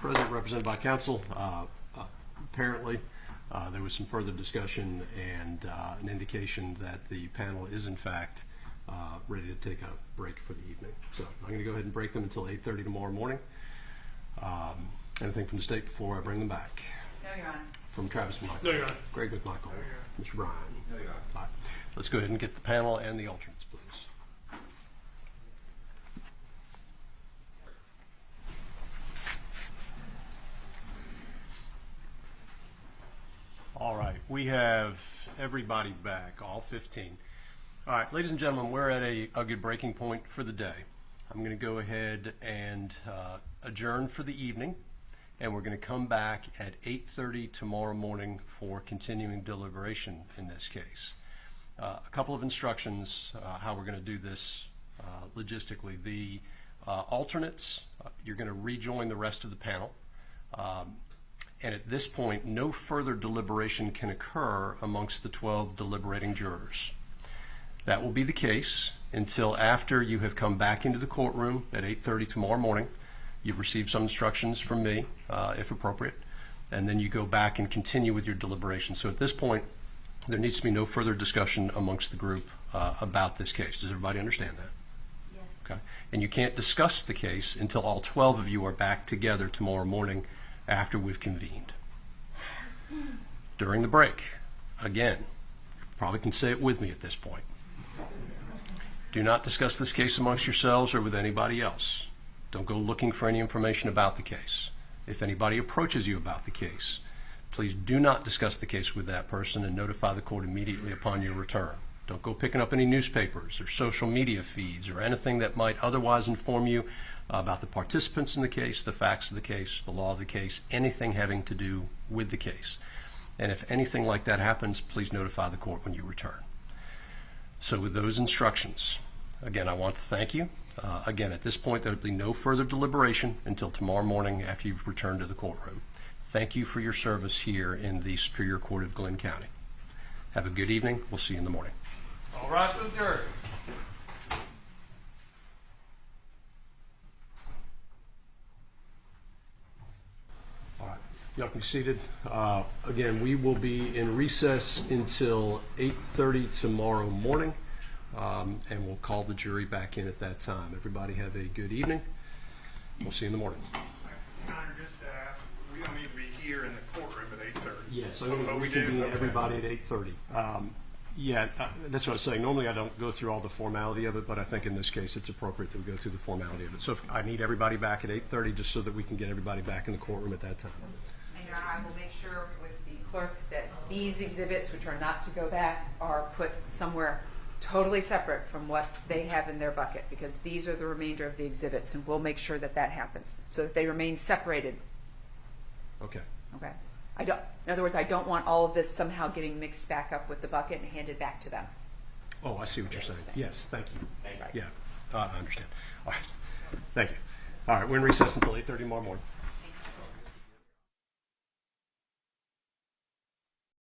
President, represented by counsel. Apparently, there was some further discussion and an indication that the panel is, in fact, ready to take a break for the evening. So I'm going to go ahead and break them until 8:30 tomorrow morning. Anything from the state before I bring them back? No, Your Honor. From Travis McMichael. No, Your Honor. Greg McMichael. No, Your Honor. Mr. Bryan. No, Your Honor. All right. Let's go ahead and get the panel and the alternates, please. All right, we have everybody back, all 15. All right, ladies and gentlemen, we're at a good breaking point for the day. I'm going to go ahead and adjourn for the evening, and we're going to come back at 8:30 tomorrow morning for continuing deliberation in this case. A couple of instructions how we're going to do this logistically. The alternates, you're going to rejoin the rest of the panel. And at this point, no further deliberation can occur amongst the 12 deliberating jurors. That will be the case until after you have come back into the courtroom at 8:30 tomorrow morning. You've received some instructions from me, if appropriate, and then you go back and continue with your deliberation. So at this point, there needs to be no further discussion amongst the group about this case. Does everybody understand that? Yes. Okay. And you can't discuss the case until all 12 of you are back together tomorrow morning after we've convened. During the break, again, you probably can say it with me at this point. Do not discuss this case amongst yourselves or with anybody else. Don't go looking for any information about the case. If anybody approaches you about the case, please do not discuss the case with that person and notify the court immediately upon your return. Don't go picking up any newspapers or social media feeds or anything that might otherwise inform you about the participants in the case, the facts of the case, the law of the case, anything having to do with the case. And if anything like that happens, please notify the court when you return. So with those instructions, again, I want to thank you. Again, at this point, there will be no further deliberation until tomorrow morning after you've returned to the courtroom. Thank you for your service here in the Superior Court of Glynn County. Have a good evening. We'll see you in the morning. All rise for the jury. Y'all can be seated. Again, we will be in recess until 8:30 tomorrow morning, and we'll call the jury back in at that time. Everybody have a good evening. We'll see you in the morning. Your Honor, just to ask, we don't need to be here in the courtroom at 8:30. Yes, I'm going to reconvene everybody at 8:30. Yeah, that's what I was saying. Normally I don't go through all the formality of it, but I think in this case it's appropriate that we go through the formality of it. So if I need everybody back at 8:30 just so that we can get everybody back in the courtroom at that time. And Your Honor, I will make sure with the clerk that these exhibits, which are not to go back, are put somewhere totally separate from what they have in their bucket, because these are the remainder of the exhibits, and we'll make sure that that happens so that they remain separated. Okay. Okay. In other words, I don't want all of this somehow getting mixed back up with the bucket and handed back to them. Oh, I see what you're saying. Yes, thank you. Right. Yeah, I understand. All right. Thank you. All right, we're in recess until 8:30 tomorrow morning.